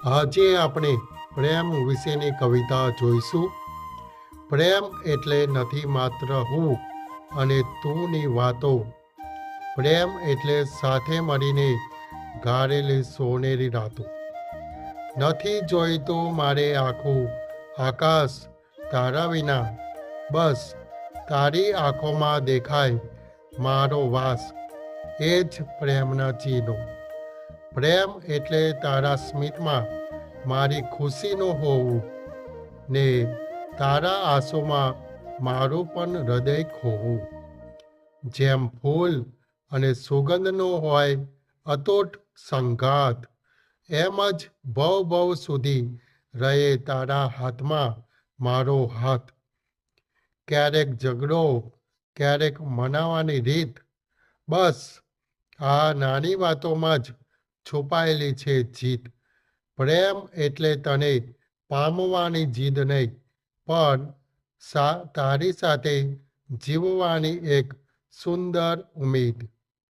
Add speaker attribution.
Speaker 1: આજે આપણે પ્રેમ વિશેની કવિતા જોઈશું. પ્રેમ એટલે નથી માત્ર હું અને તુંની વાતો. પ્રેમ એટલે સાથે મળીને ગાળેલી સોનેરી રાતો. નથી જોઈતું મારે આખું આકાશ તારા વિના, બસ તારી આંખોમાં દેખાય મારો વાસ. એ જ પ્રેમના ચિહ્નો. પ્રેમ એટલે તારા સ્મિતમાં મારી ખુશીનું હોવું, ને તારા આંસુમાં મારું પણ હૃદય ખોવું. જેમ ફૂલ અને સુગંધનો હોય અતૂટ સંગાથ, એમ જ ભવ સુધી રહે તારા હાથમાં મારો હાથ. ક્યારેક ઝઘડો, ક્યારેક મનાવાની રીત, બસ આ નાની વાતોમાં જ છુપાયેલી છે જીત. પ્રેમ એટલે તને પામવાની જીદ નહીં, પણ તારી સાથે જીવવાની એક સુંદર ઉમ્મીદ.